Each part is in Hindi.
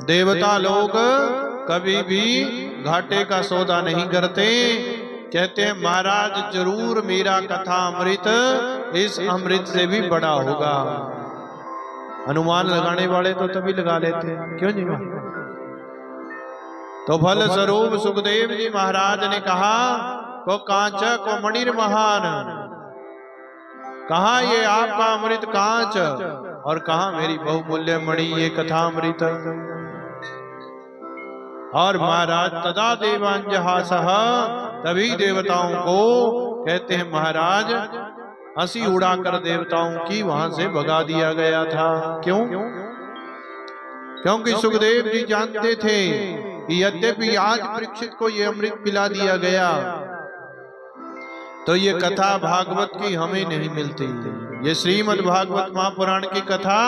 देवता लोग कभी भी घाटे का सौदा नहीं करते। कहते हैं महाराज जरूर मेरा कथा अमृत इस अमृत से भी बड़ा होगा। अनुमान लगाने वाले तो तभी लगा लेते हैं, क्यों जी महाराज? तो फल स्वरूप सुखदेव जी महाराज ने कहा को कांच को मणिर महान, कहा ये आपका अमृत कांच और कहा मेरी बहुमूल्य मणि ये कथा अमृत। और महाराज तदा देवांजहासः, तभी देवताओं को कहते हैं महाराज हंसी उड़ाकर देवताओं की वहां से भगा दिया गया था। क्यों? क्योंकि सुखदेव जी जानते थे कि यद्यपि आज परीक्षित को ये अमृत पिला दिया गया तो ये कथा भागवत की हमें नहीं मिलती, ये श्रीमद् भागवत महापुराण की कथा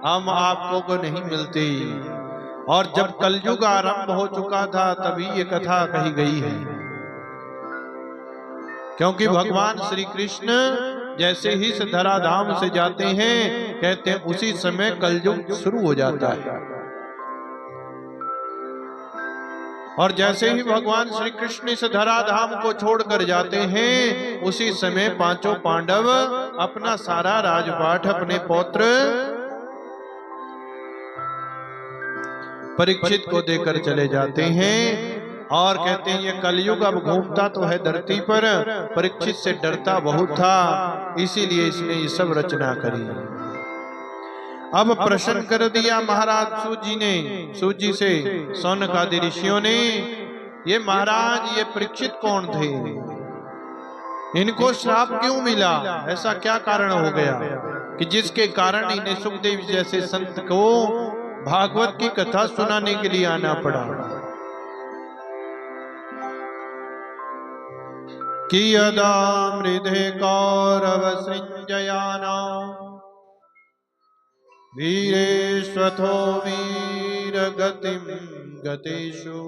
हम आपको को नहीं मिलती। और जब कलयुग आरंभ हो चुका था तभी ये कथा कही गई है। क्योंकि भगवान श्री कृष्ण जैसे ही इस धराधाम से जाते हैं कहते हैं उसी समय कलयुग शुरू हो जाता है। और जैसे ही भगवान श्री कृष्ण इस धराधाम को छोड़कर जाते हैं उसी समय पांचों पांडव अपना सारा राजपाट अपने पौत्र परीक्षित को देकर चले जाते हैं। और कहते हैं ये कलयुग अब घूमता तो है धरती पर, परीक्षित से डरता बहुत था, इसीलिए इसने ये सब रचना करी। अब प्रश्न कर दिया महाराज सूजी ने, सूजी से सौनक आदि ऋषियों ने, ये महाराज ये परीक्षित कौन थे, इनको श्राप क्यों मिला, ऐसा क्या कारण हो गया कि जिसके कारण इन्हें सुखदेव जैसे संत को भागवत की कथा सुनाने के लिए आना पड़ा। कियदा मृधे कौरव सृंजयाना वीरेश्वथो वीर गतिम गतेषु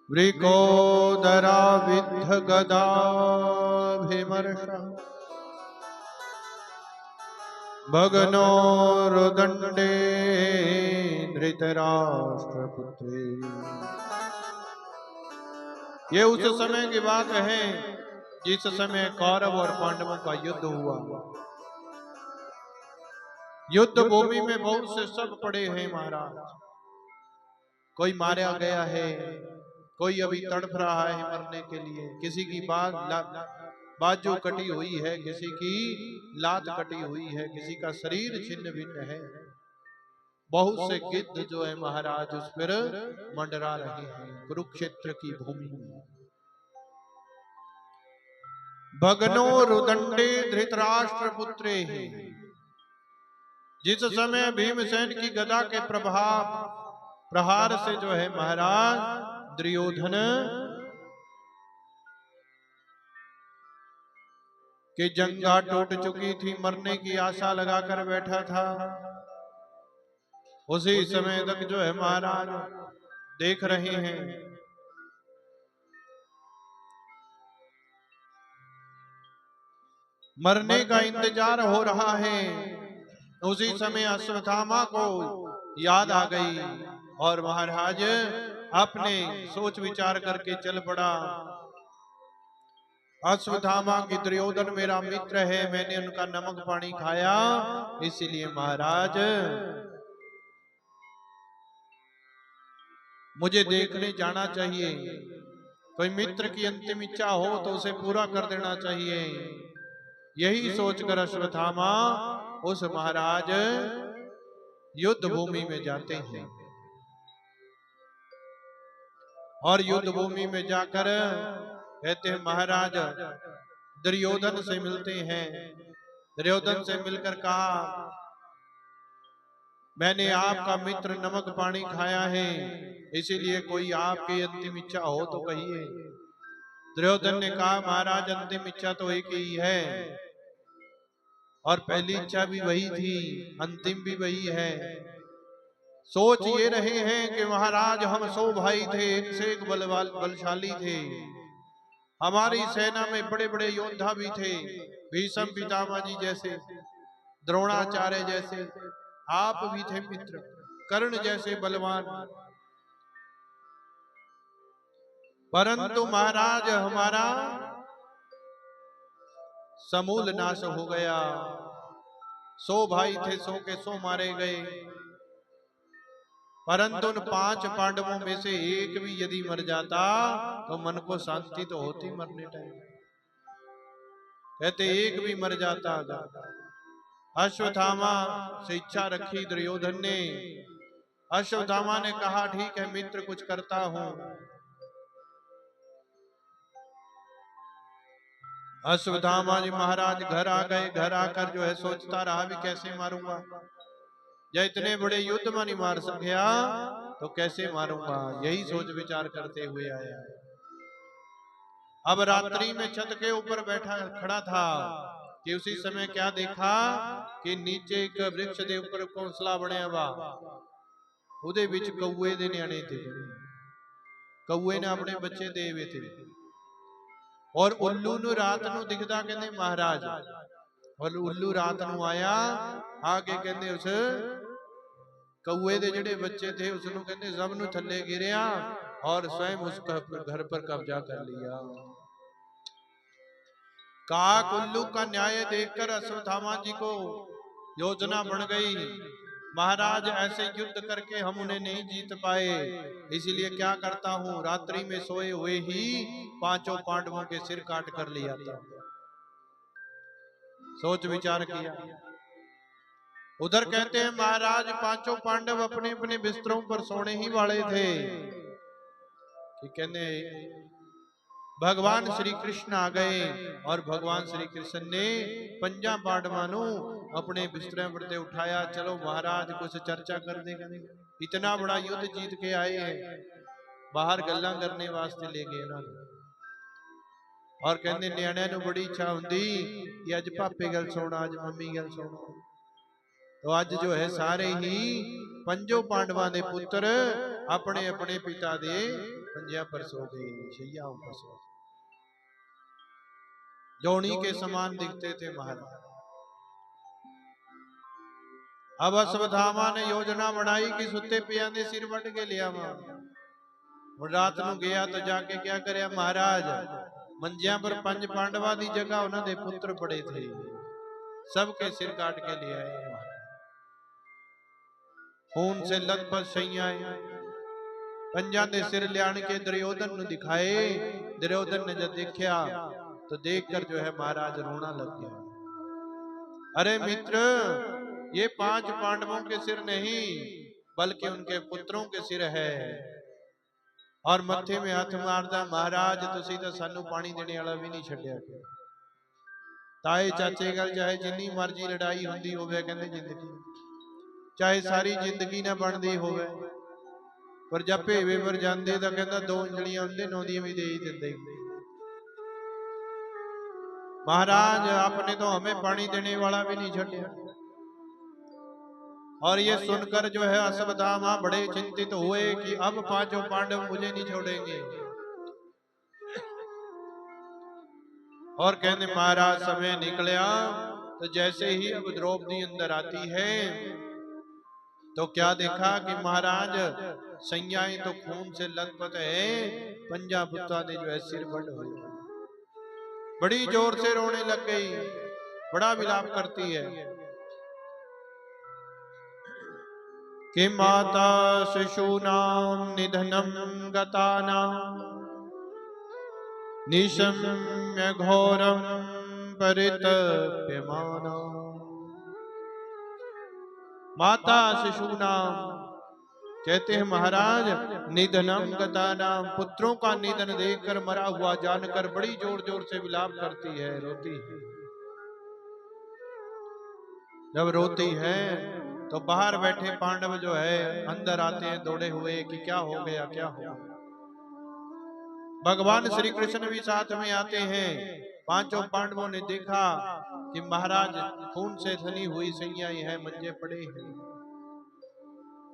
वृकोदरा विद्ध गदाभिमर्श भगनो रुदंडे धृतराष्ट्रपुत्रे। ये उस समय की बात है जिस समय कौरव और पांडवों का युद्ध हुआ। युद्ध भूमि में बहुत से सब पड़े हैं महाराज, कोई मारा गया है, कोई अभी तड़प रहा है मरने के लिए, किसी की बाजू कटी हुई है, किसी की लात कटी हुई है, किसी का शरीर छिन्न भिन्न है। बहुत से गिद्ध जो है महाराज उस पर मंडरा रहे हैं कुरुक्षेत्र की भूमि में। भगनो रुदंडे धृतराष्ट्र पुत्रे हैं। जिस समय भीमसेन की गदा के प्रहार से जो है महाराज दुर्योधन की जंघा टूट चुकी थी, मरने की आशा लगाकर बैठा था, उसी समय तक जो है महाराज देख रहे हैं मरने का इंतजार हो रहा है। उसी समय अश्वत्थामा को याद आ गई और महाराज अपने सोच विचार करके चल पड़ा। अश्वत्थामा की दुर्योधन मेरा मित्र है, मैंने उनका नमक पानी खाया, इसीलिए महाराज मुझे देखने जाना चाहिए। कोई मित्र की अंतिम इच्छा हो तो उसे पूरा कर देना चाहिए। यही सोचकर अश्वत्थामा उस महाराज युद्ध भूमि में जाते हैं और युद्ध भूमि में जाकर कहते हैं महाराज दुर्योधन से मिलते हैं। दुर्योधन से मिलकर कहा मैंने आपका मित्र नमक पानी खाया है, इसीलिए कोई आपकी अंतिम इच्छा हो तो कहिए। दुर्योधन ने कहा महाराज अंतिम इच्छा तो एक ही है और पहली इच्छा भी वही थी, अंतिम भी वही है। सोच ये रहे हैं कि महाराज हम 100 भाई थे, एक से एक बलशाली थे, हमारी सेना में बड़े बड़े योद्धा भी थे, भीष्म पितामह जी जैसे, द्रोणाचार्य जैसे, आप भी थे मित्र, कर्ण जैसे बलवान, परंतु महाराज हमारा समूल नाश हो गया। 100 भाई थे, 100 के 100 मारे गए, परंतु उन 5 पांडवों में से एक भी यदि मर जाता तो मन को शांति तो होती मरने टाइम। कहते एक भी मर जाता। अश्वत्थामा से इच्छा रखी दुर्योधन ने। अश्वत्थामा ने कहा ठीक है मित्र, कुछ करता हूं। अश्वत्थामा जी महाराज घर आ गए। घर आकर जो है सोचता रहा भी कैसे मारूंगा, या इतने बड़े युद्ध में नहीं मार सकिया तो कैसे मारूंगा, यही सोच विचार करते हुए आया। अब रात्रि में छत के ऊपर बैठा खड़ा था कि उसी समय क्या देखा कि नीचे एक वृक्ष के ऊपर घोंसला बनया वा, उदे विच कौए दे न्याणे थे। कौए ने अपने बच्चे दे हुए थे और उल्लू नु रात नु दिखदा कहंदे महाराज, और उल्लू रात नु आया आके कहंदे उस कौए दे जेड़े बच्चे थे उसनु कहंदे सब नु थल्ले गिरिया और स्वयं उस घर पर कब्जा कर लिया। काक उल्लू का न्याय देखकर अश्वत्थामा जी को योजना बन गई, महाराज ऐसे युद्ध करके हम उन्हें नहीं जीत पाए, इसलिए क्या करता हूं, रात्रि में सोए हुए ही 5 पांडवों के सिर काट कर लिया था। सोच विचार किया। उधर कहते हैं महाराज 5 पांडव अपने अपने बिस्तरों पर सोने ही वाले थे कि कहने भगवान श्री कृष्ण आ गए और भगवान श्री कृष्ण ने 5 पांडवां अपने बिस्तरे पर उठाया। चलो महाराज कुछ चर्चा कर देगा, इतना बड़ा युद्ध जीत के आए हैं, बाहर गल्ला करने वास्ते ले गए ना। और कहते न्याणिया नु बड़ी इच्छा हुंदी कि अज पापे गल सोना, अज मम्मी गल सोना। तो अज जो है सारे ही 5 पांडवां दे पुत्र अपने अपने पिता दे पंजिया पर सो गए, शैयाओं पर सो गए, जोनी के समान दिखते थे महाराज। अब अश्वत्थामा ने योजना बनाई कि सुते पिया दे सिर वट के लिया। रात ਨੂੰ गया तो जाके क्या करया महाराज, मंजिया पर 5 पांडवा दी जगह उन्होंने पुत्र पड़े थे, सबके सिर काट के ले आए। खून से लथपथ शैयाएं 5 दे सिर लियान के दुर्योधन नु दिखाए। दुर्योधन ने जब देखा तो देखकर जो है महाराज रोना लग गया। अरे मित्र, ये 5 पांडवों के सिर नहीं बल्कि उनके पुत्रों के सिर है। और मत्थे में हाथ मारदा, महाराज तुसी तो सानू पानी देने वाला भी नहीं छड्या। ताए चाचे गल चाहे जिन्नी मर्जी लड़ाई हुंदी होवे, कहंदे जिंदगी चाहे सारी जिंदगी ना बनदी होवे, पर जब भेवे पर जांदे तां कहंदा 2 उंगलियां उंदे नौंदियां भी दे ही दिंदे। महाराज आपने तो हमें पानी देने वाला भी नहीं छड्या। और ये सुनकर जो है अश्वत्थामा बड़े चिंतित हुए कि अब 5 पांडव मुझे नहीं छोड़ेंगे। और कहने महाराज समय निकलिया तो जैसे ही अब द्रौपदी अंदर आती है तो क्या देखा कि महाराज सैयाएं तो खून से लथपथ है, 5 पुत्रा ने जो है सिर बंद हुए, बड़ी जोर से रोने लग गई, बड़ा विलाप करती है कि माता शिशूनां निधनं गतानां निशम्य घोरं परितप्यमाना। माता शिशूनां कहते हैं महाराज निधनं गतानां, पुत्रों का निधन देखकर मरा हुआ जानकर बड़ी जोर जोर से विलाप करती है, रोती है। जब रोती है तो बाहर बैठे पांडव जो है अंदर आते हैं दौड़े हुए कि क्या हो गया, क्या हो गया। भगवान श्री कृष्ण भी साथ में आते हैं। 5 पांडवों ने देखा कि महाराज खून से धनी हुई सैयाएं हैं, मंजे पड़े हैं।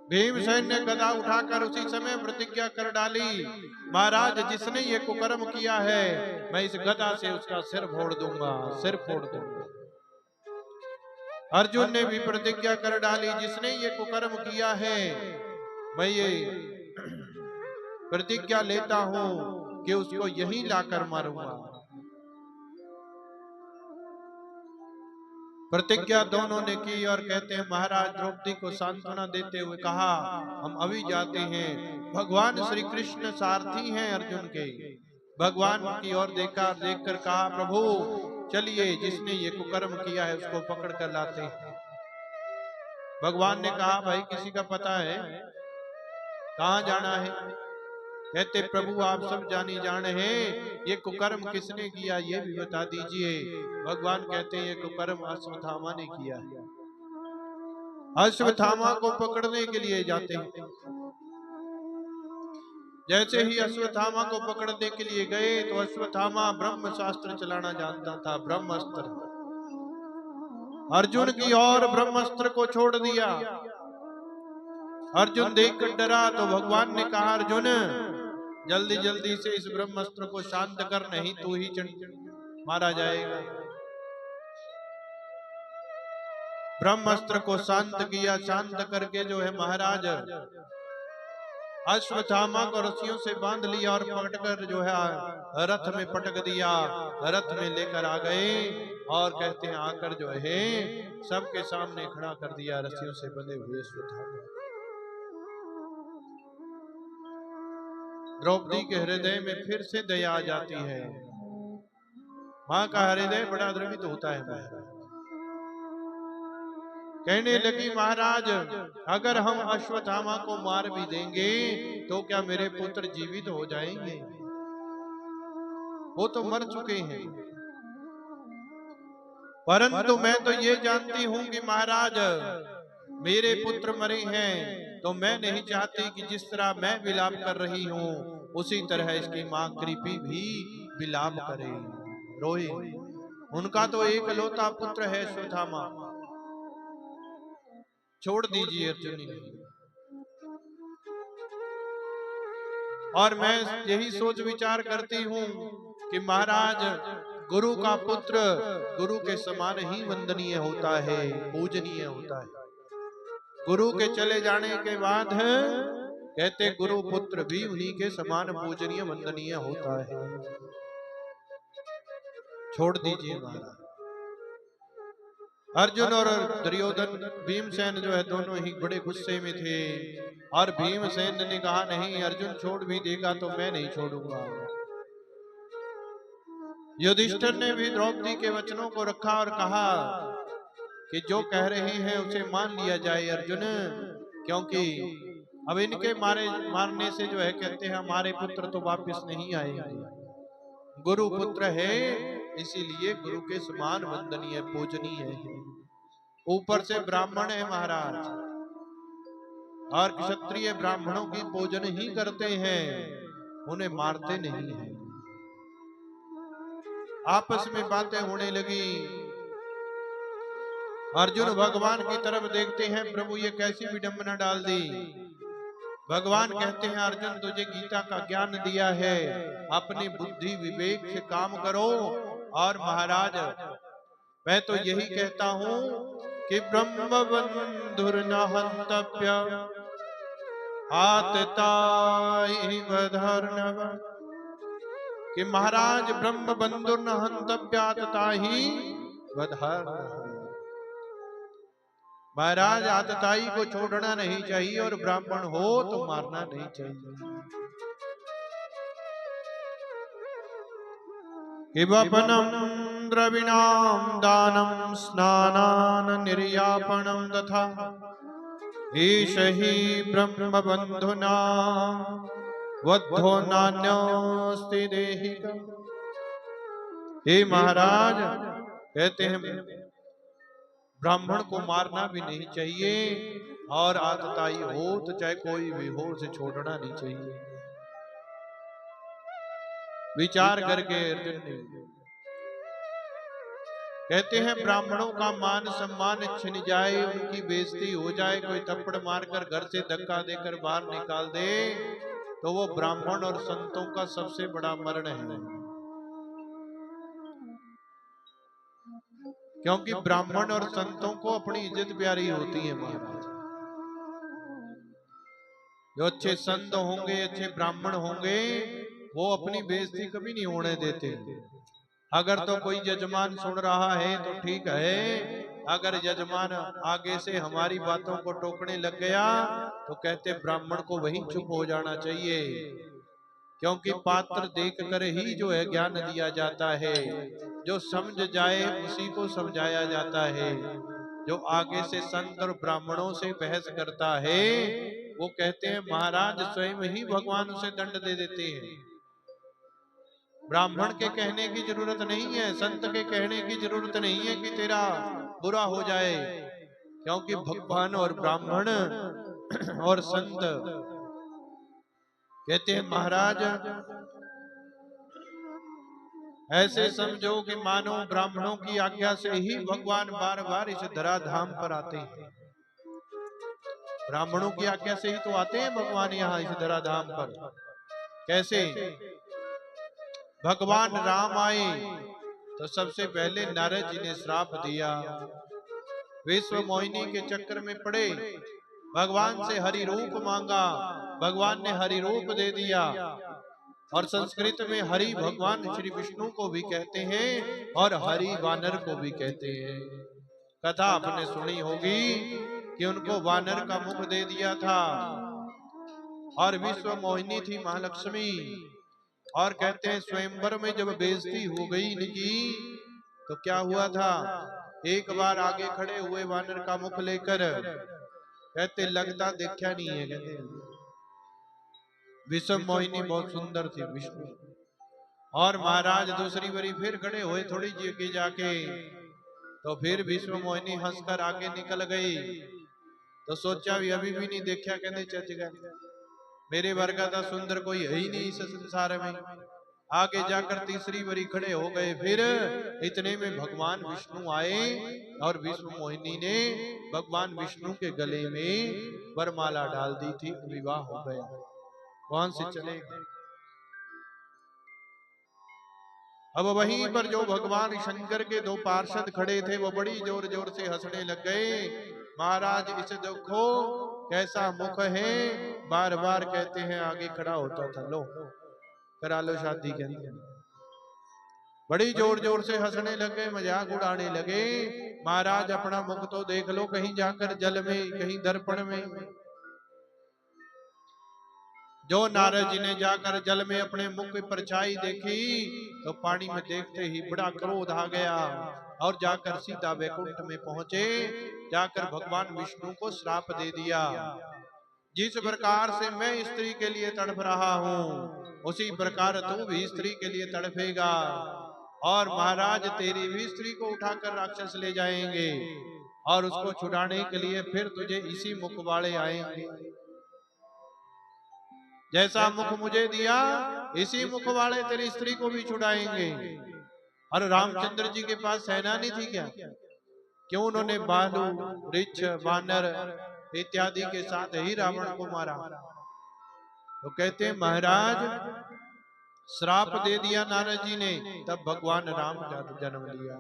भीमसेन ने गदा उठाकर उसी समय प्रतिज्ञा कर डाली, महाराज जिसने ये कुकर्म किया है मैं इस गदा से उसका सिर फोड़ दूंगा, सिर फोड़ दूंगा। अर्जुन ने भी प्रतिज्ञा कर डाली, जिसने ये कुकर्म किया है मैं ये प्रतिज्ञा लेता हूं कि उसको यहीं लाकर मारूंगा। प्रतिज्ञा दोनों ने की और कहते हैं महाराज द्रौपदी को सांत्वना देते हुए कहा, हम अभी जाते हैं। भगवान श्री कृष्ण सारथी हैं अर्जुन के। भगवान की ओर देखा, देखकर कहा, प्रभु चलिए, जिसने ये कुकर्म किया है उसको पकड़ कर लाते हैं। भगवान ने कहा, भाई किसी का पता है कहां जाना है? कहते, प्रभु आप सब जानी जाने हैं, ये कुकर्म किसने किया ये भी बता दीजिए। भगवान कहते हैं, ये कुकर्म अश्वत्थामा ने किया है। अश्वत्थामा को पकड़ने के लिए जाते हैं। जैसे ही अश्वत्थामा को पकड़ने के लिए गए तो अश्वत्थामा ब्रह्म शास्त्र चलाना जानता था, ब्रह्मास्त्र। अर्जुन की ओर ब्रह्मास्त्र को छोड़ दिया। अर्जुन देखकर डरा तो भगवान ने कहा, अर्जुन जल्दी जल्दी से इस ब्रह्मास्त्र को शांत कर, नहीं तू ही मारा जाएगा। ब्रह्मास्त्र को शांत किया। शांत करके जो है महाराज अश्वत्थामा को रस्सियों से बांध लिया और पकड़कर जो है रथ में पटक दिया। रथ में लेकर आ गए और कहते हैं आकर जो है सबके सामने खड़ा कर दिया रस्सियों से बंधे हुए अश्वत्थामा। द्रौपदी के हृदय में फिर से दया आ जाती है। मां का हृदय बड़ा द्रवित होता है महाराज। कहने लगी, महाराज अगर हम अश्वत्थामा को मार भी देंगे तो क्या मेरे पुत्र जीवित हो जाएंगे? वो तो मर चुके हैं। परंतु मैं तो ये जानती हूं कि महाराज मेरे पुत्र मरे हैं, तो मैं नहीं चाहती कि जिस तरह मैं विलाप कर रही हूं उसी तरह इसकी मां कृपी भी विलाप करे, रोए। उनका तो एक लौता पुत्र है अश्वत्थामा, छोड़ दीजिए अर्जुन। और मैं यही सोच विचार करती हूँ कि महाराज गुरु का पुत्र गुरु के समान ही वंदनीय होता है, पूजनीय होता है। गुरु के चले जाने के बाद कहते गुरु पुत्र भी उन्हीं के समान पूजनीय वंदनीय होता है। छोड़ दीजिए महाराज। अर्जुन और दुर्योधन भीमसेन जो है दोनों ही बड़े गुस्से में थे और भीमसेन ने कहा, नहीं अर्जुन छोड़ भी देगा तो मैं नहीं छोड़ूंगा। युधिष्ठिर ने भी द्रौपदी के वचनों को रखा और कहा कि जो कह रहे हैं उसे मान लिया जाए अर्जुन, क्योंकि अब इनके मारने से जो है कहते हैं हमारे पुत्र तो वापस नहीं आएंगे। गुरु पुत्र है इसीलिए गुरु के समान वंदनीय पूजनीय है। ऊपर से ब्राह्मण है महाराज और क्षत्रिय ब्राह्मणों की पूजन ही करते हैं, उन्हें मारते नहीं हैं। आपस में बातें होने लगी। अर्जुन भगवान की तरफ देखते हैं, प्रभु ये कैसी विडंबना डाल दी। भगवान कहते हैं, अर्जुन तुझे गीता का ज्ञान दिया है, अपनी बुद्धि विवेक से काम करो। और महाराज मैं तो यही कहता हूं कि ब्रह्म बंधुर न हन्तव्य आतताई वधर्नव, कि महाराज ब्रह्म बंधुर न हन्तव्य आतताई वधर्नव। महाराज आतताई को छोड़ना नहीं चाहिए और ब्राह्मण हो तो मारना नहीं चाहिए। किवपनम द्रविणाम दानम स्नानान निर्यापणम तथा ईश ही ब्रह्म बंधुना वद्धो नान्योस्ति देहिकम्। हे महाराज कहते हैं ब्राह्मण को मारना भी नहीं चाहिए और आतताई हो तो चाहे कोई भी हो उसे छोड़ना नहीं चाहिए। विचार करके अर्जुन ने कहते हैं ब्राह्मणों का मान सम्मान छिन जाए, उनकी बेइज्जती हो जाए, कोई थप्पड़ मारकर घर से धक्का देकर बाहर निकाल दे तो वो ब्राह्मण और संतों का सबसे बड़ा मरण है। क्योंकि ब्राह्मण और संतों को अपनी इज्जत प्यारी होती है महाराज। जो अच्छे संत होंगे, अच्छे ब्राह्मण होंगे, वो अपनी बेइज्जती कभी नहीं होने देते। अगर तो कोई यजमान सुन रहा है तो ठीक है, अगर यजमान आगे से हमारी बातों को टोकने लग गया तो कहते ब्राह्मण को वहीं चुप हो जाना चाहिए, क्योंकि पात्र देख कर ही जो है ज्ञान दिया जाता है। जो समझ जाए उसी को समझाया जाता है। जो आगे से संत और ब्राह्मणों से बहस करता है, वो कहते हैं महाराज स्वयं ही भगवान उसे दंड दे देते हैं। ब्राह्मण के कहने की जरूरत नहीं है, संत के कहने की जरूरत नहीं है कि तेरा बुरा हो जाए, क्योंकि भगवान और ब्राह्मण और संत कहते हैं महाराज ऐसे समझो कि मानो ब्राह्मणों की आज्ञा से ही भगवान बार बार इस धराधाम पर आते हैं। ब्राह्मणों की आज्ञा से ही तो आते हैं भगवान यहाँ इस धराधाम पर। कैसे? भगवान राम आए तो सबसे पहले नारद जी ने श्राप दिया, विश्व मोहिनी के चक्कर में पड़े, भगवान से हरि रूप मांगा, भगवान ने हरि रूप दे दिया। और संस्कृत में हरि भगवान श्री विष्णु को भी कहते हैं और हरि वानर को भी कहते हैं। कथा आपने सुनी होगी कि उनको वानर का मुख दे दिया था और विश्व मोहिनी थी महालक्ष्मी। और कहते हैं स्वयंवर में जब बेइज्जती हो गई इनकी तो क्या हुआ था, एक बार आगे खड़े हुए वानर का मुख लेकर कहते लगता देखा नहीं है, कहते विश्व मोहिनी बहुत सुंदर थी विष्णु। और महाराज दूसरी बारी फिर खड़े हुए थोड़ी जी जाके, तो फिर विश्व मोहिनी हंसकर आगे निकल गई। तो सोचा भी अभी भी नहीं देखा, कहते चचेगा मेरे वर्ग का सुंदर कोई है ही नहीं इस संसार में। आगे जाकर तीसरी बारी खड़े हो गए, फिर इतने में भगवान विष्णु आए और विश्व मोहिनी ने भगवान विष्णु के गले में वरमाला डाल दी थी, विवाह हो गया। वहां से चले अब वहीं पर जो भगवान शंकर के दो पार्षद खड़े थे वो बड़ी जोर जोर से हंसने लग गए। महाराज इसे देखो कैसा मुख है, बार बार कहते हैं आगे खड़ा होता था, लो करा लो शादी के अंदर। बड़ी जोर जोर से हंसने लगे, मजाक उड़ाने लगे। महाराज अपना मुख तो देख लो, कहीं जाकर जल में, कहीं दर्पण में। जो नारद जी ने जाकर जल में अपने मुख की परछाई देखी तो पानी में देखते ही बड़ा क्रोध आ गया और जाकर सीधा वैकुंठ में पहुंचे। जाकर भगवान विष्णु को श्राप दे दिया, जिस प्रकार से मैं स्त्री के लिए तड़प रहा हूँ उसी प्रकार तू भी स्त्री के लिए तड़पेगा, और महाराज तेरी भी स्त्री को उठाकर राक्षस ले जाएंगे और उसको छुड़ाने के लिए फिर तुझे इसी मुख वाले आएंगे। जैसा मुख मुझे दिया इसी मुख वाले तेरी स्त्री को भी छुड़ाएंगे। और रामचंद्र जी के पास सेना नहीं थी क्या? क्यों उन्होंने भालू, रिछ, वानर इत्यादि के साथ ही रावण को मारा? तो कहते हैं महाराज श्राप दे दिया नारद जी ने, तब भगवान राम का जन्म लिया।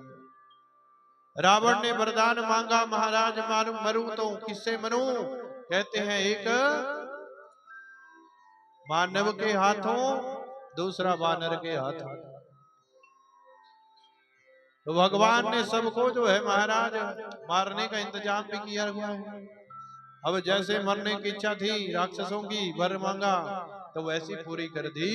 रावण ने वरदान मांगा, महाराज मरू तो किससे मरू? कहते हैं एक मानव के हाथों, दूसरा वानर के हाथों। तो भगवान ने सबको जो है महाराज मारने का इंतजाम भी किया हुआ है। अब जैसे मरने की इच्छा थी राक्षसों की, वर मांगा तो वैसी पूरी कर दी।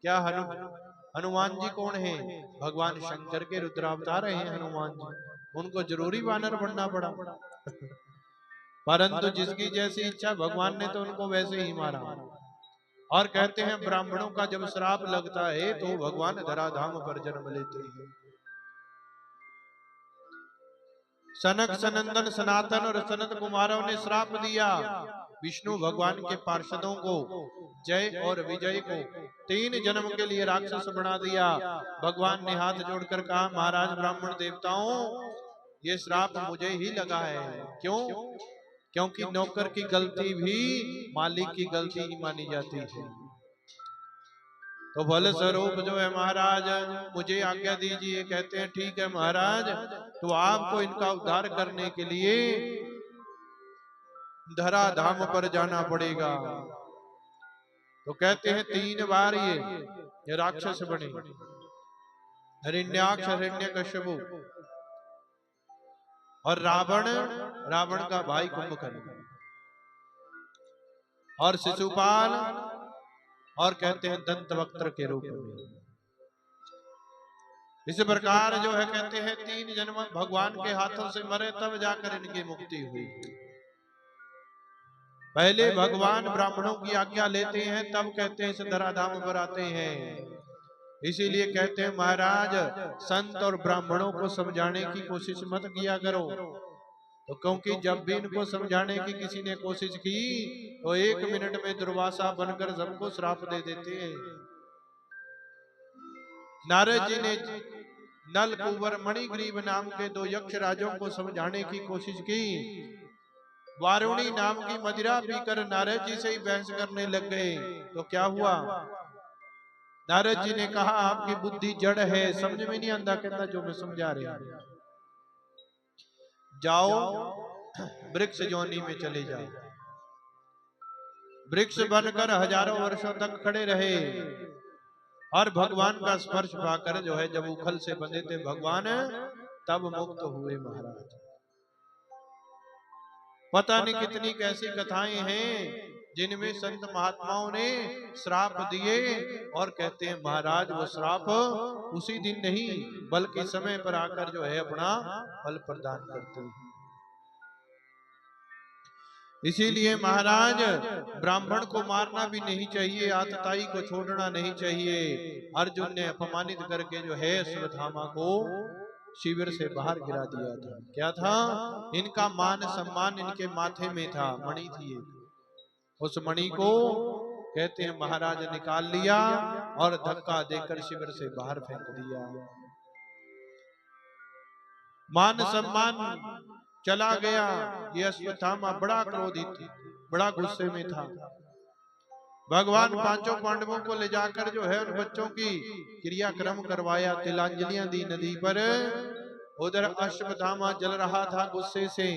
क्या हनुमान जी कौन है? भगवान शंकर के रुद्रावतार हैं हनुमान जी, उनको जरूरी वानर बनना पड़ा। परंतु जिसकी जैसी इच्छा भगवान ने तो उनको वैसे ही मारा। और कहते हैं ब्राह्मणों का जब श्राप लगता है तो भगवान धराधाम पर जन्म लेते हैं। सनक सनंदन सनातन और सनत कुमारों ने श्राप दिया विष्णु भगवान के पार्षदों को, जय और विजय को 3 जन्म के लिए राक्षस बना दिया। भगवान ने हाथ जोड़कर कहा महाराज ब्राह्मण देवताओं ये श्राप मुझे ही लगा है। क्यों? क्योंकि नौकर की गलती भी मालिक की गलती ही मानी जाती है। तो फल स्वरूप जो है महाराज मुझे आज्ञा दीजिए। कहते हैं ठीक है महाराज, तो आपको इनका उद्धार करने के लिए धरा धाम पर जाना पड़ेगा। तो कहते हैं 3 बार ये राक्षस बने, हिरण्याक्ष, हिरण्यकश्यप और रावण का भाई कुंभकर्ण और शिशुपाल, और कहते हैं दंतवक्त्र के रूप में। इस प्रकार जो है कहते हैं 3 जन्म भगवान के हाथों से मरे, तब जाकर इनकी मुक्ति हुई। पहले भगवान ब्राह्मणों की आज्ञा लेते हैं, तब कहते हैं इस धराधाम पर आते हैं। इसीलिए कहते हैं महाराज संत और ब्राह्मणों को समझाने की कोशिश मत किया करो। तो क्योंकि जब भी इनको समझाने की किसी ने कोशिश की तो 1 मिनट में दुर्वासा बनकर सबको श्राप दे देते हैं। नारद जी ने नल, कुंवर, मणिग्रीव नाम के 2 यक्ष राजों को समझाने की कोशिश की। वारुणी नाम की मदिरा पीकर नारद जी से ही बहस करने लग गए। तो क्या हुआ, नारद जी ने कहा आपकी बुद्धि जड़ है, समझ में नहीं आंदा। कहता जो मैं समझा रहा हूं, जाओ वृक्ष योनि में चले जाओ। वृक्ष बनकर हजारों वर्षों तक खड़े रहे और भगवान का स्पर्श पाकर जो है जब उखल से बंधे थे भगवान, तब मुक्त हुए महाराज। पता नहीं कितनी कैसी कथाएं हैं जिनमें संत महात्माओं ने श्राप दिए, और कहते हैं महाराज वो श्राप उसी दिन नहीं बल्कि समय पर आकर जो है अपना फल प्रदान करते हैं। इसीलिए महाराज ब्राह्मण को मारना भी नहीं चाहिए, आतताई को छोड़ना नहीं चाहिए। अर्जुन ने अपमानित करके जो है अश्वत्थामा को शिविर से बाहर गिरा दिया था। क्या था, इनका मान सम्मान इनके माथे में था, मणि थी। उस मणि को कहते हैं महाराज निकाल लिया और धक्का देकर शिविर से बाहर फेंक दिया। मान सम्मान चला गया। ये अश्वत्थामा बड़ा क्रोधित, बड़ा गुस्से में था। भगवान 5 पांडवों को ले जाकर जो है उन बच्चों की क्रियाक्रम करवाया, तिलांजलियां दी नदी पर। उधर अश्वत्थामा जल रहा था गुस्से से,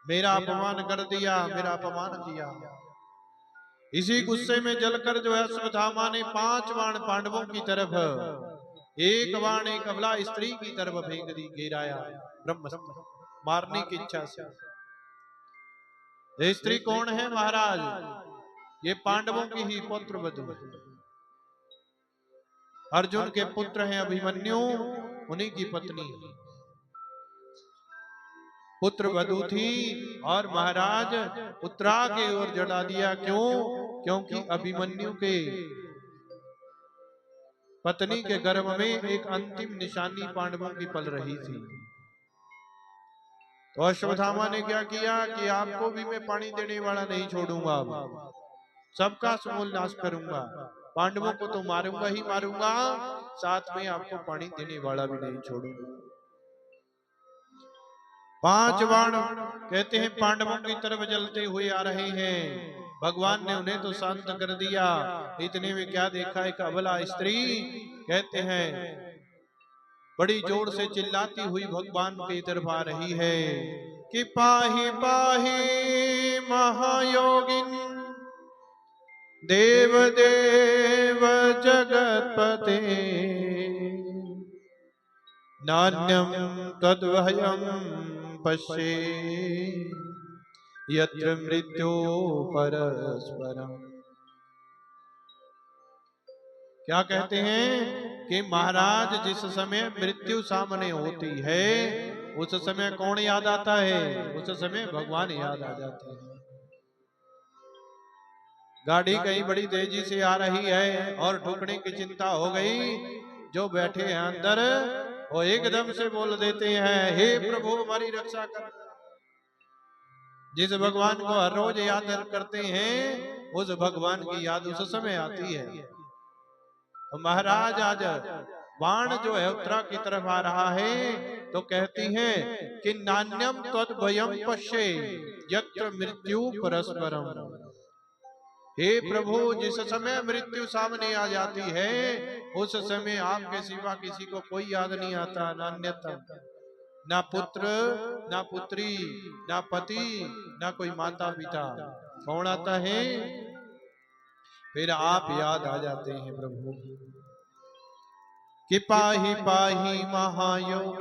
मेरा अपमान कर दिया, मेरा अपमान किया। इसी गुस्से में जलकर जो है अश्वत्थामा ने 5 बाण पांडवों की तरफ, 1 बाण एक अबला स्त्री की तरफ फेंक दी, गिराया ब्रह्मास्त्र मारने की इच्छा से। ये स्त्री कौन है महाराज, ये पांडवों की ही पुत्र वधू, अर्जुन के पुत्र हैं अभिमन्यु, उन्हीं की पत्नी पुत्र वधू थी। और महाराज उत्तरा के ओर जला दिया। क्यों, क्योंकि अभिमन्यु के पत्नी के गर्भ में एक अंतिम निशानी पांडवों की पल रही थी। तो अश्वत्थामा ने क्या किया कि आपको भी मैं पानी देने वाला नहीं छोड़ूंगा, सबका समूल नाश करूंगा, पांडवों को तो मारूंगा ही मारूंगा, साथ में आपको पानी देने वाला भी नहीं छोड़ूंगा। 5 बाण कहते हैं पांडवों की तरफ जलते हुए आ रहे हैं। भगवान ने उन्हें तो शांत कर दिया। इतने में क्या देखा, एक अबला स्त्री कहते हैं बड़ी जोर से चिल्लाती हुई भगवान की तरफ आ रही है कि पाहि पाहि महायोगिन देव देव जगतपते नान्यम तद्भयम पश्ये यत्र मृत्यो परस्परम। क्या कहते हैं कि महाराज जिस समय मृत्यु सामने होती है उस समय कौन याद आता है, उस समय भगवान याद आ जाते हैं। गाड़ी कहीं बड़ी तेजी से आ रही है और ठुकने की चिंता हो गई, जो बैठे हैं अंदर वो एकदम से बोल देते हैं हे प्रभु हमारी रक्षा कर। जिस भगवान को हर रोज याद करते हैं उस भगवान की याद उस समय आती है। तो महाराज आज बाण जो है उत्तरा की तरफ आ रहा है, तो कहती है कि नान्यम तद्भयम पश्ये यत्र मृत्यु परस्परम। हे प्रभु, जिस समय मृत्यु सामने आ जाती है उस समय आपके सिवा किसी को कोई याद नहीं आता, ना अन्यथा, ना पुत्र, ना पुत्री, ना पति, ना कोई माता पिता। कौन आता है? फिर आप याद आ जाते हैं प्रभु कि पाही पाही महायोग,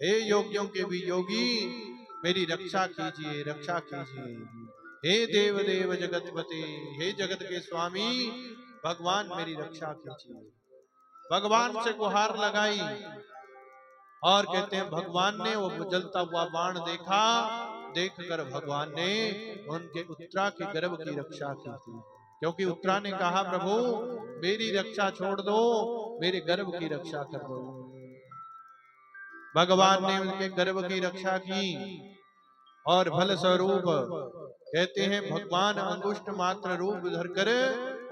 हे योगियों के भी योगी मेरी रक्षा कीजिए, रक्षा कीजिए। हे देव देव जगतपति, हे जगत के स्वामी भगवान मेरी रक्षा कीजिए। भगवान से गुहार लगाई और कहते हैं भगवान ने वो जलता हुआ बाण देखा, देखकर भगवान ने उनके उत्तरा के गर्भ की रक्षा की थी, क्योंकि उत्तरा ने कहा प्रभु मेरी रक्षा छोड़ दो, मेरे गर्भ की रक्षा कर दो। भगवान ने उनके गर्भ की रक्षा की और फल स्वरूप कहते हैं भगवान अंगुष्ठ मात्र रूप धरकर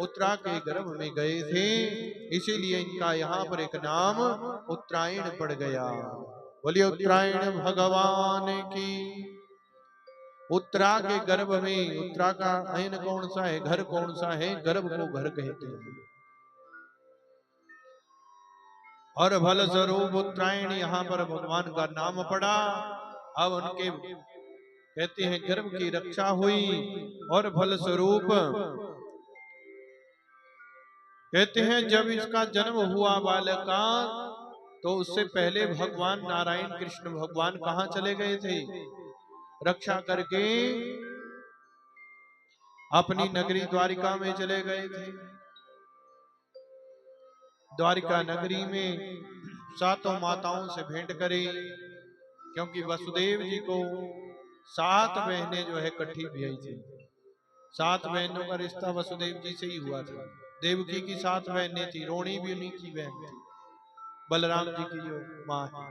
उत्तरा के गर्भ में गए थे, इसीलिए इनका यहाँ पर एक नाम उत्तरायण पड़ गया। बोलिए उत्तरायण भगवान की। उत्तरा के गर्भ में, उत्तरा का अयन कौन सा है, घर कौन सा है? गर्भ को घर कहते हैं। और फल स्वरूप उत्तरायण यहाँ पर भगवान का नाम पड़ा। अब उनके कहते हैं गर्भ की रक्षा हुई और फल स्वरूप कहते हैं जब इसका जन्म हुआ बालक का, तो उससे पहले भगवान नारायण कृष्ण भगवान कहाँ चले गए थे? रक्षा करके अपनी नगरी द्वारिका में चले गए थे। द्वारिका नगरी में सातों माताओं से भेंट करी, क्योंकि वसुदेव जी को 7 बहनें जो है इकट्ठी ब्याई थी। 7 बहनों का रिश्ता वसुदेव जी से ही हुआ था। देवकी की 7 बहनें थी, रोणी भी उन्हीं की बहन थी, बलराम जी की जो माँ है।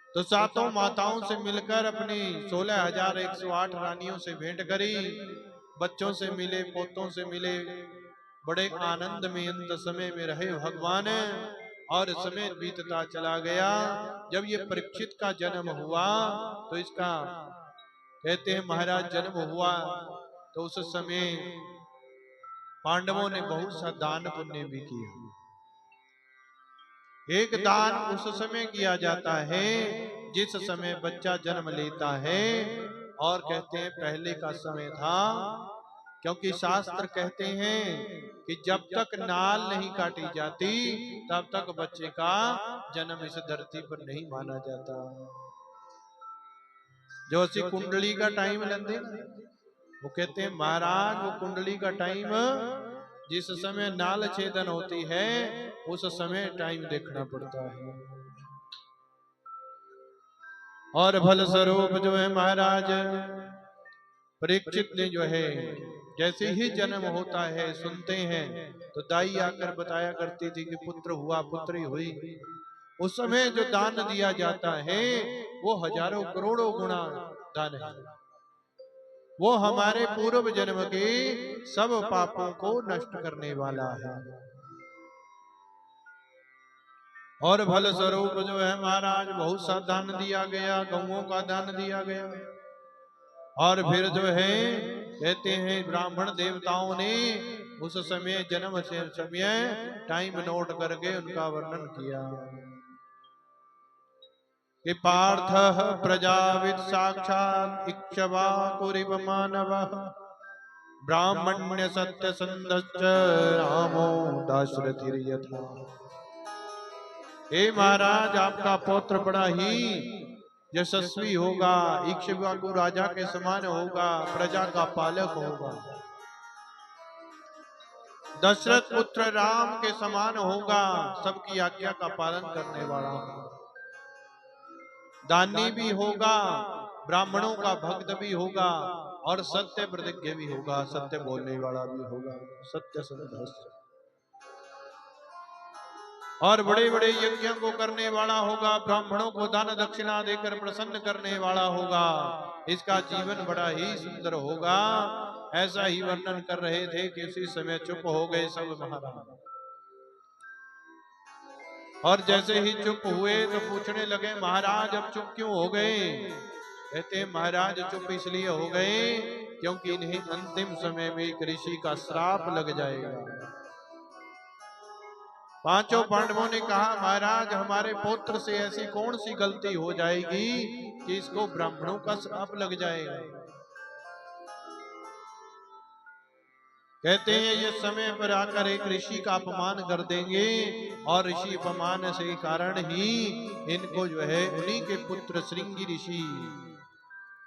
तो सातों माताओं से मिलकर अपनी 16,108 रानियों से भेंट करी, बच्चों से मिले, पोतों से मिले, बड़े आनंद में अंत समय में रहे भगवान। और समय बीतता चला गया। जब ये परीक्षित का जन्म हुआ तो इसका कहते हैं महाराज जन्म हुआ तो उस समय पांडवों ने बहुत सा दान पुण्य भी किया। एक दान उस समय किया जाता है जिस समय बच्चा जन्म लेता है, और कहते हैं पहले का समय था, क्योंकि शास्त्र कहते हैं कि जब तक नाल नहीं काटी जाती तब तक बच्चे का जन्म इस धरती पर नहीं माना जाता। जो असी कुंडली का टाइम लेंदे ना, वो कहते हैं महाराज वो कुंडली का टाइम जिस समय नाल छेदन होती है उस समय टाइम देखना पड़ता है। और फल स्वरूप जो है महाराज परीक्षित ने जो है जैसे ही जन्म होता है सुनते हैं तो दाई आकर बताया करती थी कि पुत्र हुआ, पुत्री हुई। उस समय जो दान दिया जाता है वो हजारों करोड़ों गुना दान है। वो हमारे पूर्व जन्म के सब पापों को नष्ट करने वाला है। और फल स्वरूप जो है महाराज बहुत सा दान दिया गया, गौओं का दान दिया गया। और फिर जो है कहते हैं ब्राह्मण देवताओं ने उस समय जन्म से समय टाइम नोट करके उनका वर्णन किया कि पार्थ प्रजाविद साक्षात इक्ष्वाकुरिव मानवः ब्राह्मण्य सत्य संधश्च रामो दाशरथिर्यथा। हे महाराज आपका पौत्र बड़ा ही यशस्वी होगा, इक्ष्वाकु राजा के समान होगा, प्रजा का पालक होगा। दशरथ पुत्र राम के समान होगा, सबकी आज्ञा का पालन करने वाला होगा। दानी भी होगा, ब्राह्मणों का भक्त भी होगा और सत्य प्रतिज्ञ भी होगा, सत्य बोलने वाला भी होगा, सत्य संधश्च। और बड़े बड़े यज्ञों को करने वाला होगा, ब्राह्मणों को दान दक्षिणा देकर प्रसन्न करने वाला होगा। इसका जीवन बड़ा ही सुंदर होगा। ऐसा ही वर्णन कर रहे थे कि उसी समय चुप हो गए सब महाराज। और जैसे ही चुप हुए तो पूछने लगे महाराज अब चुप क्यों हो गए? कहते हैं महाराज चुप इसलिए हो गए क्योंकि इन्हें अंतिम समय में एक ऋषि का श्राप लग जाएगा। पांचों पांडवों ने कहा महाराज हमारे पुत्र से ऐसी कौन सी गलती हो जाएगी कि इसको ब्राह्मणों का श्राप लग जाएगा। कहते हैं ये समय पर आकर एक ऋषि का अपमान कर देंगे और ऋषि अपमान से कारण ही इनको जो है उन्हीं के पुत्र श्रृंगी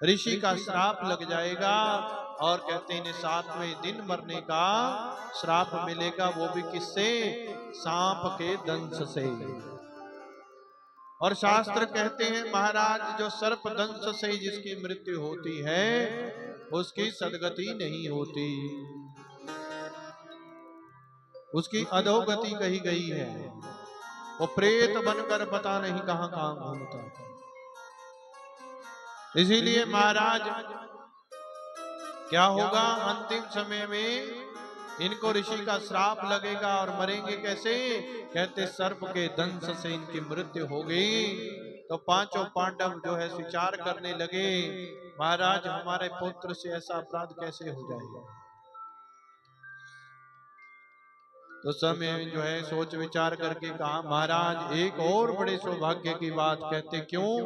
ऋषि का श्राप लग जाएगा। और कहते हैं 7वें दिन मरने का श्राप मिलेगा, वो भी किससे? सांप के दंश से। और शास्त्र कहते हैं महाराज जो सर्प दंश से जिसकी मृत्यु होती है उसकी सदगति नहीं होती, उसकी अधोगति कही गई है, वो प्रेत बनकर पता नहीं कहां कहां घूमता। इसीलिए महाराज क्या होगा अंतिम समय में इनको ऋषि का श्राप लगेगा और मरेंगे कैसे? कहते सर्प के दंश से इनकी मृत्यु होगी। तो पांचों पांडव जो है विचार करने लगे महाराज हमारे पुत्र से ऐसा अपराध कैसे हो जाएगा। तो समय जो है सोच विचार करके कहा महाराज एक और बड़े सौभाग्य की बात। कहते क्यों,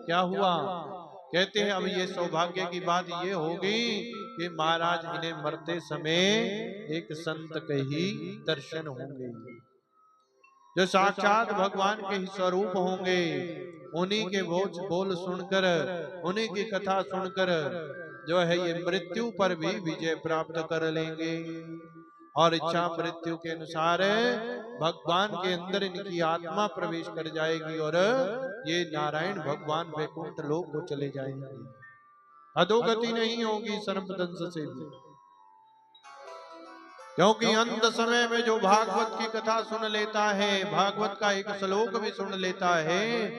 क्या हुआ? कहते हैं अब ये सौभाग्य की बात ये होगी कि महाराज इन्हें मरते समय एक संत के ही दर्शन होंगे जो साक्षात भगवान के ही स्वरूप होंगे। उन्हीं के बोल सुनकर, उन्हीं की कथा सुनकर जो है ये मृत्यु पर भी विजय प्राप्त कर लेंगे और इच्छा मृत्यु के अनुसार भगवान के अंदर इनकी आत्मा प्रवेश कर जाएगी और ये नारायण भगवान वैकुंठ लोक को चले जाएंगे, अधोगति नहीं होगी सर्पदंश से भी। क्योंकि अंत समय में जो भागवत की कथा सुन लेता है, भागवत का एक श्लोक भी सुन लेता है,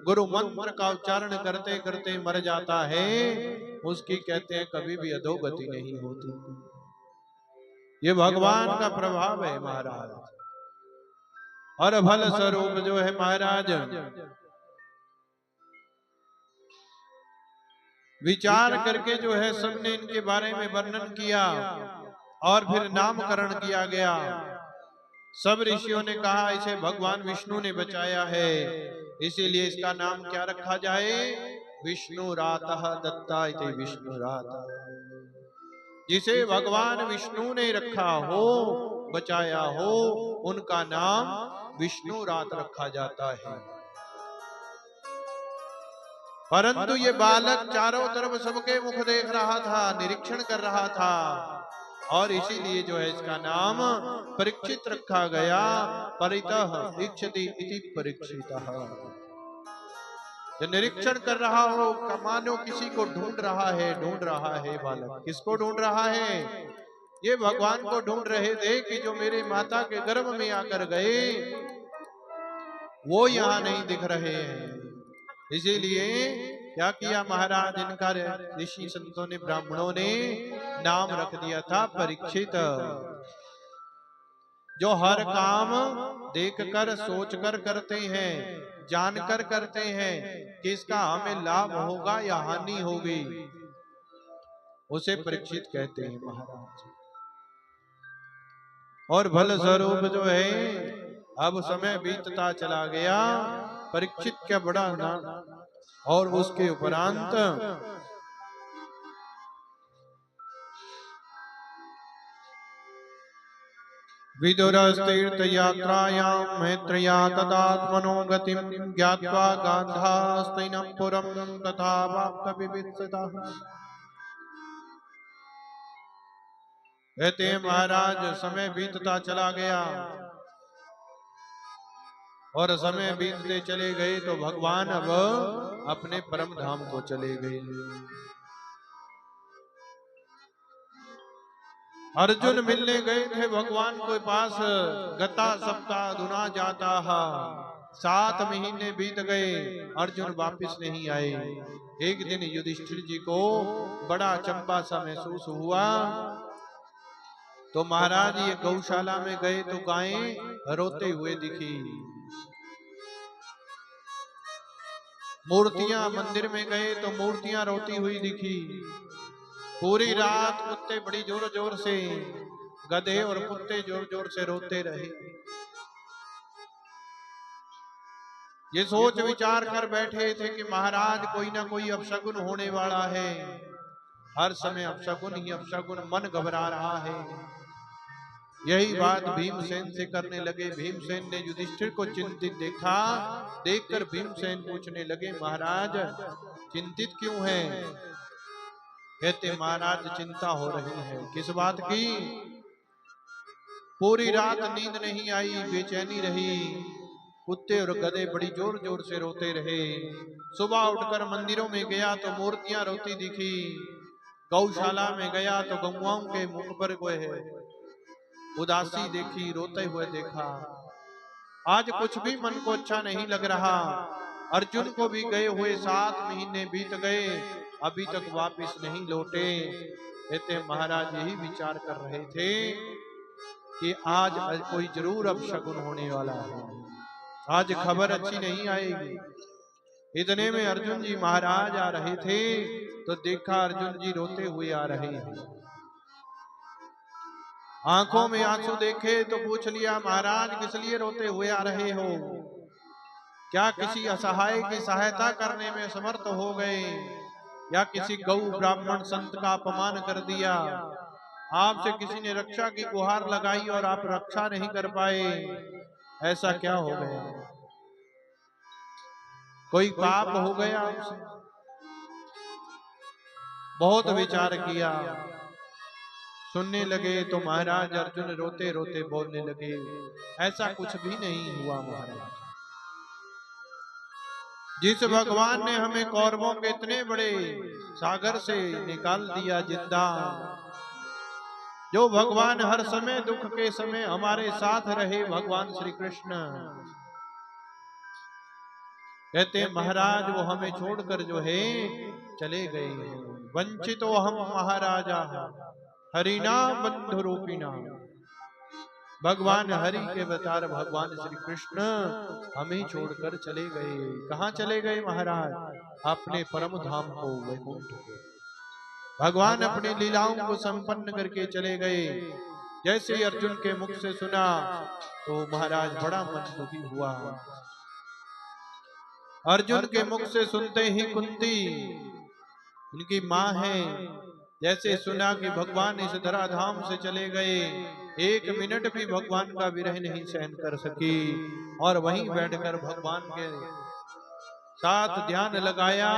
गुरु मंत्र का उच्चारण करते करते मर जाता है, उसकी कहते हैं कभी भी अधोगति नहीं होती। ये भगवान का प्रभाव है महाराज। और फल स्वरूप जो है महाराज विचार करके जो है सबने इनके बारे में वर्णन किया और फिर नामकरण किया गया। सब ऋषियों ने कहा इसे भगवान विष्णु ने बचाया है, इसीलिए इसका नाम क्या रखा जाए? विष्णु रातः दत्ता इति विष्णु रातः। जिसे भगवान विष्णु ने रखा हो, बचाया हो, उनका नाम विष्णु रात रखा जाता है। परंतु ये बालक चारों तरफ सबके मुख देख रहा था, निरीक्षण कर रहा था और इसीलिए जो है इसका नाम परीक्षित रखा गया। परितः इच्छति इति परीक्षितः। जो निरीक्षण कर रहा हो, मानो किसी को ढूंढ रहा है बालक। किसको ढूंढ रहा है? ये भगवान को ढूंढ रहे थे कि जो मेरे माता के गर्भ में आकर गए वो यहाँ नहीं दिख रहे हैं। इसीलिए क्या किया महाराज, इनका ऋषि संतों ने, ब्राह्मणों ने नाम रख दिया था परीक्षित। जो हर काम देखकर सोचकर करते हैं, जानकर करते हैं कि इसका हमें लाभ होगा या हानि होगी, उसे परीक्षित कहते हैं महाराज। और फल स्वरूप जो है अब समय बीतता चला गया, परीक्षित क्या बड़ा ना, और उसके उपरांत विदुरस्तीर्थयात्रायां मैत्रेया तदात्मनो गतिं ज्ञात्वा गान्धास्तिनं पुरं तथा वाप्तविवित्सितः। कहते हैं महाराज समय बीतता चला गया और समय बीतते चले गए तो भगवान अब अपने परम धाम को चले गए। अर्जुन मिलने गए थे भगवान के पास, गता सप्ताह दुना जाता है, 7 महीने बीत गए, अर्जुन वापस नहीं आए। एक दिन युधिष्ठिर जी को बड़ा चंपा सा महसूस हुआ, तो महाराज ये गौशाला में गए तो गायें रोते हुए दिखी। मूर्तियां मंदिर में गए तो मूर्तियां रोती हुई दिखी। पूरी रात कुत्ते बड़ी जोर जोर से, गधे और कुत्ते जोर जोर से रोते रहे। ये सोच विचार कर बैठे थे कि महाराज कोई ना कोई अपशगुन होने वाला है। हर समय अपशगुन ही अपशगुन, मन घबरा रहा है। यही बात भीमसेन से करने लगे। भीमसेन ने युधिष्ठिर को चिंतित देखा। देखकर भीमसेन पूछने लगे, महाराज चिंतित क्यों हैं? कहते, महाराज चिंता हो रही है। किस बात की? पूरी रात नींद नहीं आई, बेचैनी रही। कुत्ते और गधे बड़ी जोर जोर से रोते रहे। सुबह उठकर मंदिरों में गया तो मूर्तियां रोती दिखी। गौशाला में गया तो गौआओं के मुख पर उदासी देखी, रोते हुए देखा। आज कुछ भी मन को अच्छा नहीं लग रहा। अर्जुन को भी गए हुए 7 महीने बीत गए, अभी तक वापस नहीं लौटे। कहते महाराज यही विचार कर रहे थे कि आज कोई जरूर अपशगुन होने वाला है, आज खबर अच्छी नहीं आएगी। इतने में अर्जुन जी महाराज आ रहे थे तो देखा अर्जुन जी रोते हुए आ रहे हैं। आंखों में आंसू देखे तो पूछ लिया, महाराज किस लिए रोते हुए आ रहे हो? क्या किसी असहाय की सहायता करने में समर्थ हो गए, या किसी गौ ब्राह्मण संत का अपमान कर दिया? आपसे किसी ने रक्षा की गुहार लगाई और आप रक्षा नहीं कर पाए, ऐसा क्या हो गया? कोई पाप हो गया आपसे? बहुत विचार किया। सुनने लगे तो महाराज अर्जुन रोते रोते बोलने लगे, ऐसा कुछ भी नहीं हुआ महाराज। जिस भगवान ने हमें कौरवों के इतने बड़े सागर से निकाल दिया जिंदा, जो भगवान हर समय दुख के समय हमारे साथ रहे, भगवान श्री कृष्ण, कहते महाराज वो हमें छोड़कर जो है चले गए। वंचितो हम महाराजा हरिना बंधु रूपिना। भगवान हरि के अवतार भगवान श्री कृष्ण हमें छोड़कर चले गए। कहाँ चले गए महाराज? अपने परम धाम को, वैकुंठ को। भगवान अपनी लीलाओं को संपन्न करके चले गए। जैसे ही अर्जुन के मुख से सुना तो महाराज बड़ा मन दुखी हुआ। अर्जुन के मुख से सुनते ही कुंती, उनकी मां है, जैसे सुना कि भगवान इस धराधाम से चले गए, एक मिनट भी भगवान का विरह नहीं सहन कर सकी और वहीं बैठकर भगवान के साथ ध्यान लगाया।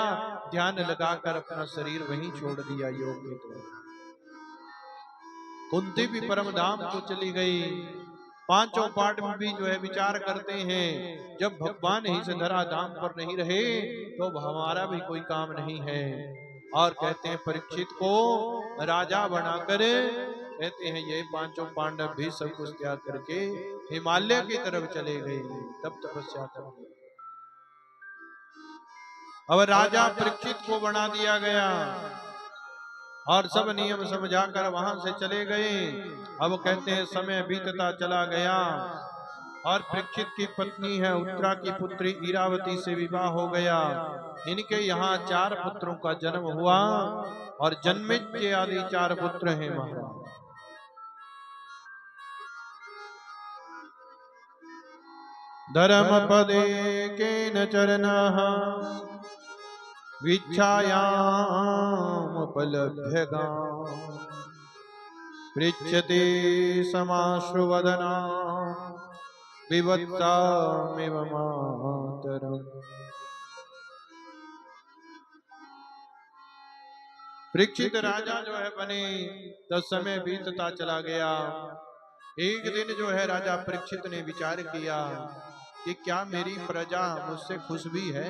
ध्यान लगाकर अपना शरीर वहीं छोड़ दिया योग के द्वारा। कुंती भी परम धाम को चली गई। पांचों पाठ में भी जो है विचार करते हैं, जब भगवान ही से धराधाम पर नहीं रहे तो हमारा भी कोई काम नहीं है। और कहते हैं परीक्षित को राजा बनाकर, कहते हैं ये पांचों पांडव भी सब कुछ त्याग करके हिमालय की तरफ चले गए, तब तपस्या कर। अब राजा परीक्षित को बना दिया गया और सब नियम समझाकर वहां से चले गए। अब कहते हैं समय बीतता चला गया और परीक्षित की पत्नी है उत्तरा की पुत्री इरावती से विवाह हो गया। इनके यहाँ 4 पुत्रों का जन्म हुआ और जन्मेजय आदि 4 पुत्र हैं महाराज। धर्म पदे केन चरणः विच्छायामुपलभ्यगा पृच्छते समाश्रुवदना विवत्सामिव मातरम्। परीक्षित राजा जो है बने तो समय बीतता चला गया। एक दिन जो है राजा परीक्षित ने विचार किया कि क्या मेरी प्रजा मुझसे खुश भी है?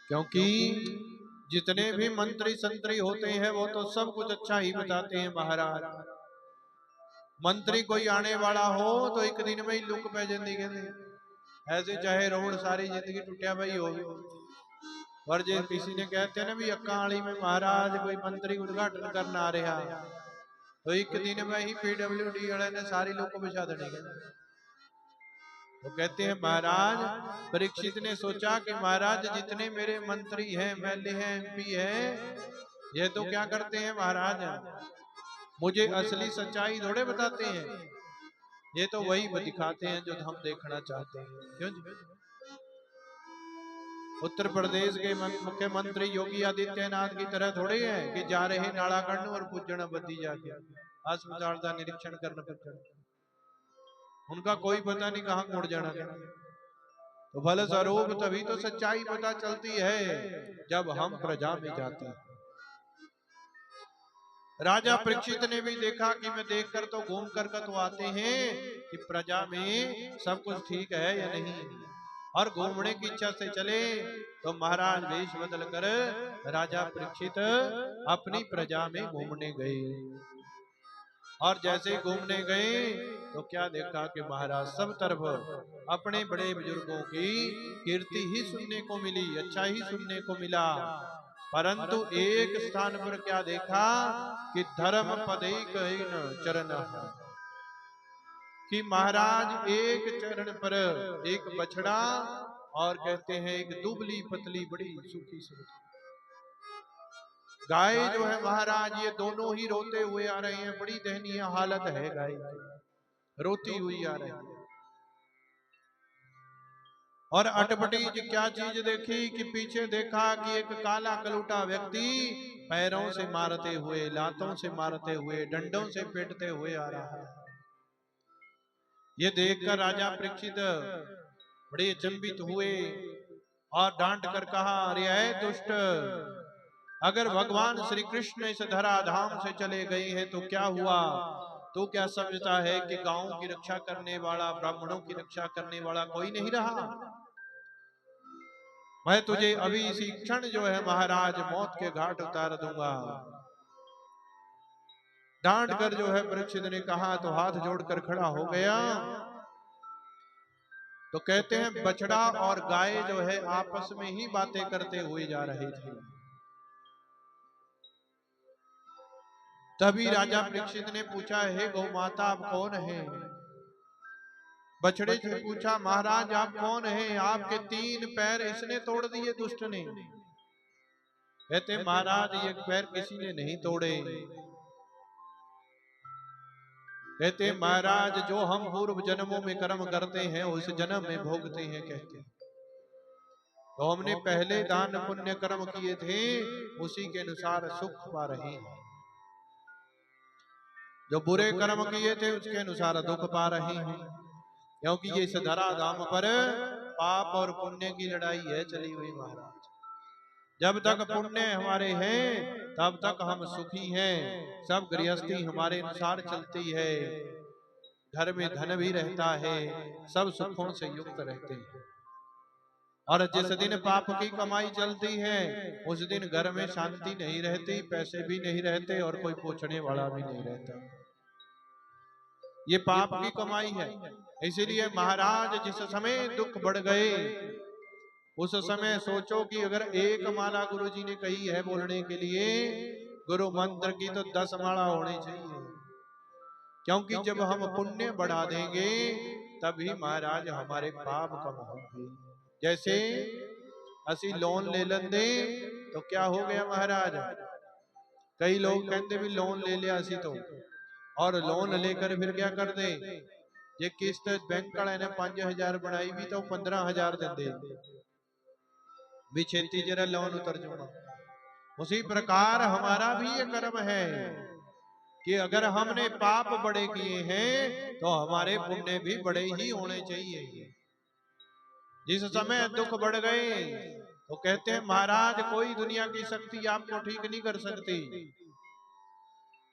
क्योंकि जितने भी मंत्री संतरी होते हैं वो तो सब कुछ अच्छा ही बताते हैं महाराज। मंत्री कोई आने वाला हो तो एक दिन में ही लुक पे जिंदगी ऐसे चाहे रोड सारी जिंदगी टूटिया भाई हो। और जो किसी ने कहते हैं ना भी अक्काली में महाराज कोई मंत्री उद्घाटन करना आ रहा तो एक दिन में ही पीडब्ल्यूडी वाले ने सारी लोग को बिछा देने। तो कहते हैं महाराज, परीक्षित ने सोचा कि महाराज जितने मेरे मंत्री हैं, एमएलए हैं, एमपी हैं, ये तो क्या करते हैं महाराज, मुझे असली सच्चाई थोड़े बताते हैं, ये तो वही दिखाते हैं जो हम देखना चाहते हैं। क्यों जी? उत्तर प्रदेश के मुख्यमंत्री योगी आदित्यनाथ की तरह थोड़े है कि जा रहे नाड़ा करने और पुजन बदी जाके अस्पताल का निरीक्षण करने पुजन, उनका कोई पता नहीं कहाँ मुड़ जाना क्या। तो फल स्वरूप तभी तो सच्चाई पता चलती है जब हम प्रजा में जाते हैं। राजा परीक्षित ने भी देखा कि मैं देखकर तो घूम कर तो आते हैं कि प्रजा में सब कुछ ठीक है या नहीं, और घूमने की इच्छा से चले तो महाराज वेश बदल कर राजा परीक्षित अपनी प्रजा में घूमने गए। और जैसे घूमने गए तो क्या देखा कि महाराज सब तरफ अपने बड़े बुजुर्गों की कीर्ति ही सुनने को मिली, अच्छा ही सुनने को मिला, परंतु एक स्थान पर क्या देखा कि धर्म पदैक चरण, कि महाराज एक चरण पर एक बछड़ा और कहते हैं एक दुबली पतली बड़ी सूखी सी गाय जो है महाराज, ये दोनों ही रोते हुए आ रहे हैं, बड़ी दयनीय हालत है गाय की, रोती हुई आ रही है। और अटपटी क्या चीज देखी कि पीछे देखा कि एक काला कलूटा व्यक्ति पैरों से मारते हुए, लातों से मारते हुए, डंडों से पीटते हुए आ रहा है। ये देखकर राजा परीक्षित बड़े अचंभित हुए और डांट कर कहा, अरे ऐ दुष्ट, अगर भगवान श्री कृष्ण इस धराधाम से चले गए हैं तो क्या हुआ? तो क्या समझता है कि गांव की रक्षा करने वाला, ब्राह्मणों की रक्षा करने वाला कोई नहीं रहा? मैं तुझे अभी इसी क्षण जो है महाराज मौत के घाट उतार दूंगा। डांट कर जो है परीक्षित ने कहा तो हाथ जोड़कर खड़ा हो गया। तो कहते हैं बछड़ा और गाय जो है आपस में ही बातें करते हुए जा रहे थे। तभी राजा परीक्षित ने पूछा, हे गौ माता आप कौन हैं? बछड़े से पूछा, महाराज आप कौन हैं? आपके 3 पैर इसने तोड़ दिए दुष्ट ने। कहते महाराज ये पैर किसी ने नहीं तोड़े। कहते महाराज जो हम पूर्व जन्मों में कर्म करते हैं उस जन्म में भोगते हैं। कहते तो हमने पहले दान पुण्य कर्म किए थे, उसी के अनुसार सुख पा रहे हैं। जो बुरे कर्म किए थे उसके अनुसार दुख पा रहे हैं, क्योंकि ये इस धराधाम पर पाप और पुण्य की लड़ाई है चली हुई महाराज। जब तक पुण्य हमारे हैं तब तक हम सुखी हैं, सब गृहस्थी हमारे अनुसार चलती है, घर में धन भी रहता है, सब सुखों से युक्त रहते हैं। और जिस दिन पाप की कमाई चलती है उस दिन घर में शांति नहीं रहती, पैसे भी नहीं रहते और कोई पूछने वाला भी नहीं रहता। ये पाप की कमाई है। इसीलिए महाराज जिस समय दुख बढ़ गए उस समय सोचो कि अगर एक माला गुरुजी ने कही है बोलने के लिए गुरु मंत्र की तो 10 माला होनी चाहिए, क्योंकि जब हम पुण्य बढ़ा देंगे तभी महाराज हमारे पाप कम होंगे। जैसे असी लोन ले लेंगे तो क्या हो गया महाराज, कई लोग कहते भी लोन ले लिया असी तो, और लोन लेकर फिर क्या कर दे, ये किस्त बैंक वाले ने 5000 बनाई भी तो 15000 दे दे भी छेती जरा लोन उतर जाऊंगा। उसी प्रकार हमारा भी ये कर्म है कि अगर हमने पाप बड़े किए हैं तो हमारे पुण्य भी बड़े ही होने चाहिए। जिस समय दुख बढ़ गए तो कहते हैं महाराज कोई दुनिया की शक्ति आपको ठीक नहीं कर सकती,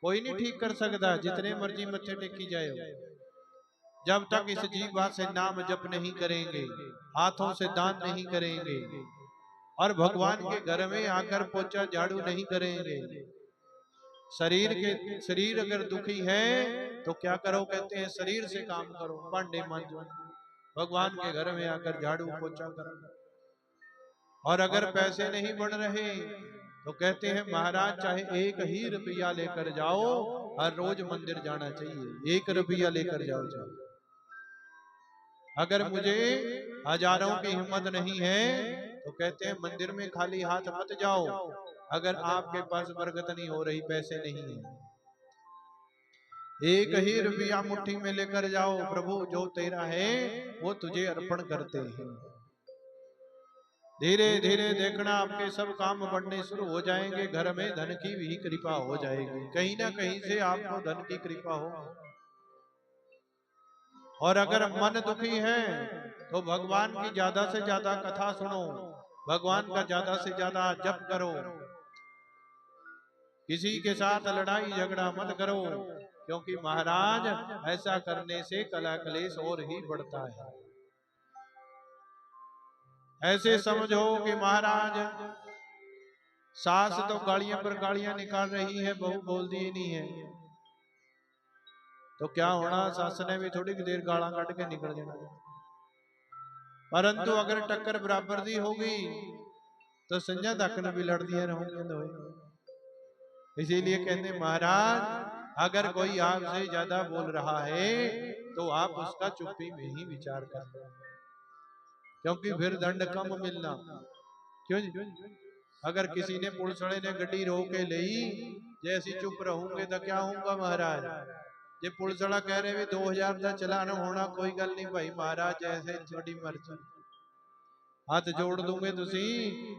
कोई नहीं ठीक कर सकता, जितने मर्जी मत्थे टेकी जाए। जब तक इस जीवा से नाम जप नहीं करेंगे, हाथों से दान नहीं करेंगे और भगवान के घर में आकर पोछा झाड़ू नहीं करेंगे, शरीर अगर दुखी है तो क्या करो, कहते हैं शरीर से काम करो, भांडे मांजो, भगवान के घर में आकर झाड़ू पोछा करो। और अगर पैसे नहीं बढ़ रहे तो कहते हैं महाराज चाहे 1 ही रुपया लेकर जाओ, हर रोज मंदिर जाना चाहिए, 1 रुपया लेकर जाओ। अगर मुझे हजारों की हिम्मत नहीं है तो कहते हैं मंदिर में खाली हाथ मत जाओ। अगर आपके पास बरकत नहीं हो रही, पैसे नहीं है, एक ही रुपया मुट्ठी में लेकर जाओ, प्रभु जो तेरा है वो तुझे अर्पण करते हैं। धीरे धीरे देखना आपके सब काम बढ़ने शुरू हो जाएंगे, घर में धन की भी कृपा हो जाएगी, कहीं ना कहीं से आपको धन की कृपा हो। और अगर मन दुखी है तो भगवान की ज्यादा से ज्यादा कथा सुनो, भगवान का ज्यादा से ज्यादा जप करो, किसी के साथ लड़ाई झगड़ा मत करो, क्योंकि महाराज ऐसा करने से कला क्लेश और ही बढ़ता है। ऐसे समझो कि महाराज सास तो गालियां पर गालियां निकाल रही है, बहू बोल दी नहीं है, तो क्या होना, सास ने भी थोड़ी देर गाला काट के निकल जाना। परंतु अगर टक्कर बराबर दी होगी तो संजय तक भी लड़ दिया रहोगे। इसीलिए कहते महाराज अगर कोई आपसे ज्यादा बोल रहा है तो आप उसका चुप्पी में ही विचार कर लो, क्योंकि फिर दंड कम मिलना। क्यों जी? अगर किसी ने पुलिसड़े ने गड्डी रोक के ली, जैसी चुप रहूंगे तो क्या होगा महाराज, जे पुलिसड़ा कह रहे 2000 का चलान होना, कोई गल नहीं भाई महाराज, जैसे थोड़ी मर्जी, हाथ जोड़ दूंगे, तुसी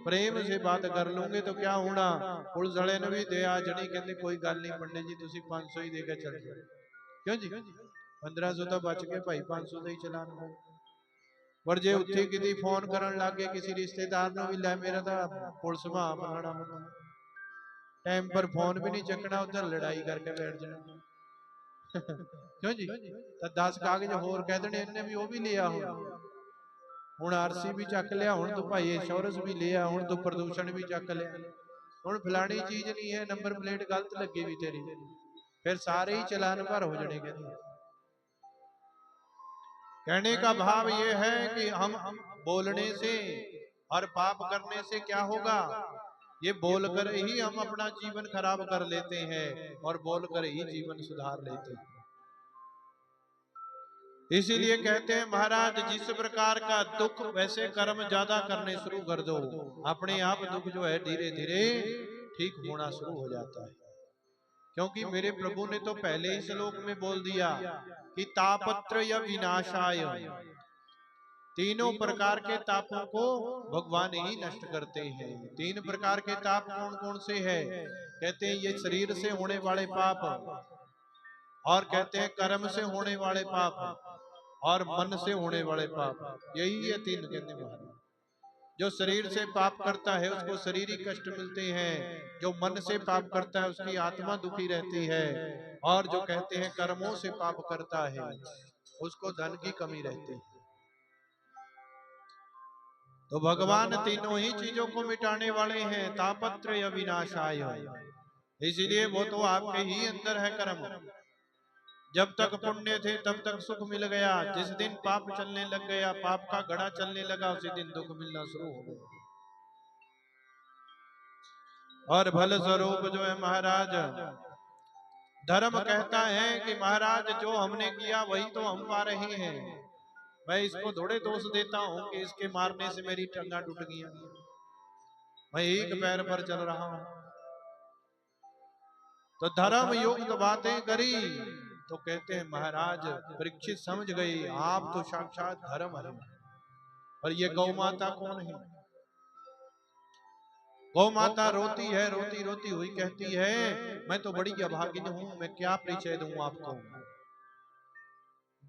प्रेम से बात कर लूंगे तो क्या होना। पुलिस वाले ने भी दया जनी, कहते कोई गल नहीं पंडित जी, तुसी 500 ही देके चल जाओ। क्यों जी? 1500 तो बच के भाई, 500 का ही चलान हो। पर जे उत्थे किसी फोन करन लग गए किसी रिश्तेदार नु भी, लै मेरा तो पुलिस में फलाना टाइम पर फोन भी नहीं चकना, उधर लड़ाई करके बैठ जाना। क्यों जी? तो 10 कागज होर कह देने, इन्हें भी वो भी लिया हो, हुण आरसी भी चक लिया, हुण तू भाई इंश्योरेंस भी लिया, हुण तू प्रदूषण भी चक लिया, हुण फलानी चीज नहीं है, नंबर प्लेट गलत लगी भी तेरी, फिर सारे ही चलान भर हो जाने। कहने का भाव ये है कि हम बोलने से और पाप करने से क्या होगा, ये बोलकर ही हम अपना जीवन खराब कर लेते हैं और बोलकर ही जीवन सुधार लेते हैं। इसीलिए कहते हैं महाराज जिस प्रकार का दुख वैसे कर्म ज्यादा करने शुरू कर दो, अपने आप दुख जो है धीरे धीरे ठीक होना शुरू हो जाता है। क्योंकि मेरे प्रभु ने तो पहले ही श्लोक में बोल दिया कि तापत्र या विनाशाय, तीनों प्रकार के तापों को भगवान ही नष्ट करते हैं। 3 प्रकार के ताप कौन कौन से हैं? कहते हैं ये शरीर से होने वाले पाप, और कहते हैं कर्म से होने वाले पाप, और मन से होने वाले पाप, यही है 3 कहते महाराज। जो शरीर से पाप करता है उसको शारीरिक कष्ट मिलते हैं, जो मन से पाप करता है उसकी आत्मा दुखी रहती है, और जो कहते हैं कर्मों से पाप करता है उसको धन की कमी रहती है। तो भगवान तीनों ही चीजों को मिटाने वाले हैं, तापत्र या विनाशाय, इसीलिए वो तो आपके ही अंदर है कर्म। जब तक पुण्य थे तब तक सुख मिल गया, जिस दिन पाप चलने लग गया, पाप का घड़ा चलने लगा, उसी दिन दुख मिलना शुरू हो गया। और फल स्वरूप जो है महाराज, धर्म कहता है कि महाराज जो हमने किया वही तो हम पा रहे हैं, मैं इसको थोड़े दोष देता हूं कि इसके मारने से मेरी टंगा टूट गई, मैं एक पैर पर चल रहा हूं। तो धर्म युक्त बातें करी तो कहते हैं महाराज परीक्षित समझ गए आप तो साक्षात धर्म है। और ये गौ माता कौन है? गौ माता रोती है, रोती रोती हुई कहती है मैं तो बड़ी अभागिन हूं, मैं क्या परिचय दूं आपको।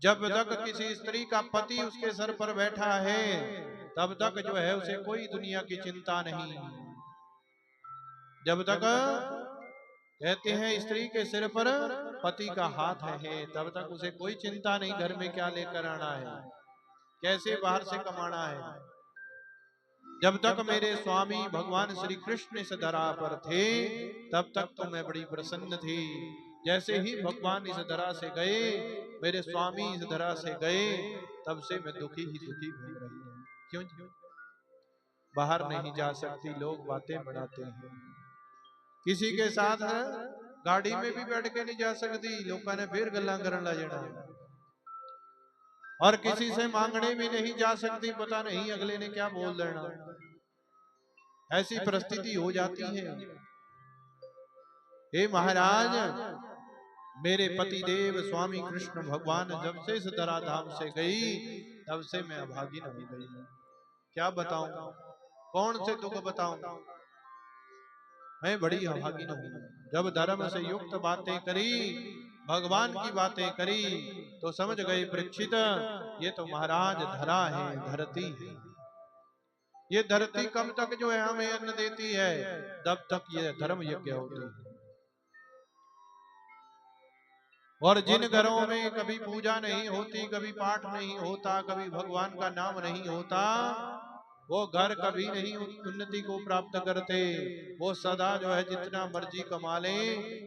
जब तक किसी स्त्री का पति उसके सर पर बैठा है तब तक जो है उसे कोई दुनिया की चिंता नहीं। जब तक कहते हैं स्त्री के सिर पर पति का हाथ है तब तक उसे कोई चिंता नहीं, घर में क्या लेकर आना है, कैसे बाहर से कमाना है। जब तक मेरे स्वामी भगवान श्री कृष्ण इस धरा पर थे तब तक तो मैं बड़ी प्रसन्न थी। जैसे ही भगवान इस धरा से गए, मेरे स्वामी इस धरा से गए, तब से मैं दुखी ही दुखी घूम रही हूँ। क्यों? बाहर नहीं जा सकती, लोग बातें बढ़ाते हैं, किसी के साथ गाड़ी में भी बैठ के नहीं जा सकती, लोगों ने फिर गल्ला करन ला जाना। और किसी से मांगने भी नहीं जा सकती, पता नहीं अगले ने क्या बोल देना, ऐसी परिस्थिति हो जाती है। हे महाराज, मेरे पति देव स्वामी कृष्ण भगवान जब से इस धराधाम से गई, तब से मैं अभागी नहीं गई। क्या बताऊं, कौन से दुख बताऊं, मैं बड़ी अभागी नहीं। जब धर्म से युक्त बातें करी, भगवान की बातें करी, तो समझ गए परीक्षित, ये तो महाराज धरा है, धरती है। ये धरती कब तक जो है हमें अन्न देती है, तब तक ये धर्म यज्ञ होते हैं। और जिन घरों में कभी पूजा नहीं होती, कभी पाठ नहीं होता, कभी भगवान का नाम नहीं होता, वो घर कभी नहीं उन्नति को प्राप्त करते। वो सदा जो है जितना मर्जी कमा ले,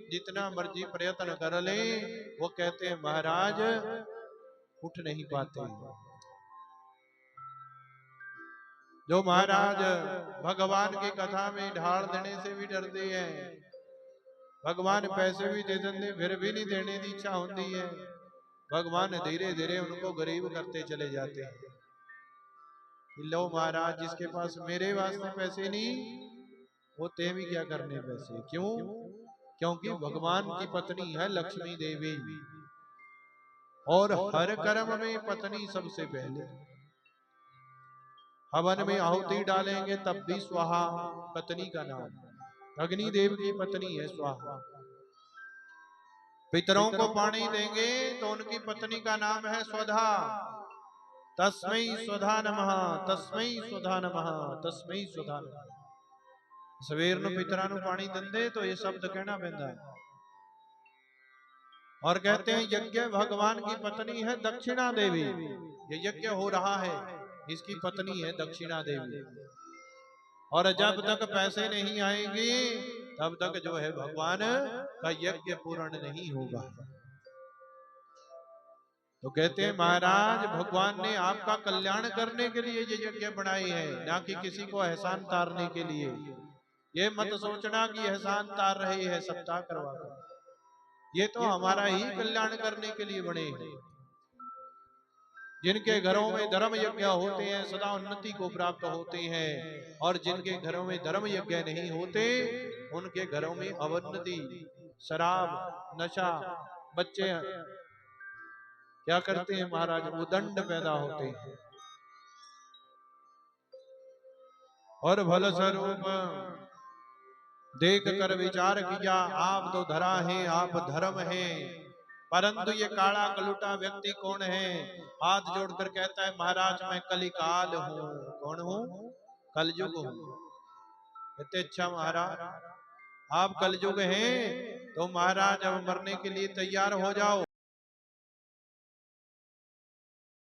जितना मर्जी प्रयत्न कर ले, वो कहते हैं महाराज उठ नहीं पाते। जो महाराज भगवान की कथा में ढाल देने से भी डरते हैं, भगवान पैसे भी दे देते फिर भी नहीं देने की इच्छा होती है, भगवान धीरे धीरे उनको गरीब करते चले जाते हैं। लो महाराज, जिसके पास मेरे वास्ते पैसे नहीं, वो ते भी क्या करने पैसे। क्यों? क्योंकि भगवान की पत्नी है लक्ष्मी देवी, और हर कर्म में पत्नी सबसे पहले। हवन में आहुति डालेंगे तब भी स्वाहा पत्नी का नाम, अग्निदेव की पत्नी है स्वाहा। पितरों को पानी देंगे तो उनकी पत्नी का नाम है स्वधा, तस्मै स्वधा नमः, तस्मै स्वधा नमः, तस्मै स्वधा नमः। सवेर नु पितरा नु पानी देंदे तो ये शब्द कहना पैंदा है। और कहते हैं यज्ञ भगवान की पत्नी है दक्षिणा देवी। ये यज्ञ हो रहा है, इसकी पत्नी है दक्षिणा देवी। और जब तक पैसे नहीं आएंगे, तब तक जो है भगवान का यज्ञ पूर्ण नहीं होगा। तो कहते हैं महाराज, भगवान ने आपका कल्याण करने के लिए ये यज्ञ बनाई है, ना कि किसी को एहसान तारने के लिए। ये मत सोचना कि एहसान तार रहे हैं सप्ताह करवा कर, ये तो हमारा ही कल्याण करने के लिए बने हैं। जिनके घरों में धर्म यज्ञ होते हैं सदा उन्नति को प्राप्त होते हैं, और जिनके घरों में धर्म यज्ञ नहीं होते, उनके घरों में अवन्नति, शराब, नशा, बच्चे क्या करते हैं महाराज, उदंड पैदा होते हैं। और भल स्वरूप देख कर विचार किया, आप तो धरा है, आप धर्म है, परंतु ये काला कलुटा व्यक्ति कौन है? हाथ जोड़कर कहता है महाराज मैं कलिकाल हूँ। कौन हूँ? कलयुग हूँ। कहते अच्छा महाराज आप कलयुग हैं, तो महाराज अब मरने के लिए तैयार हो जाओ।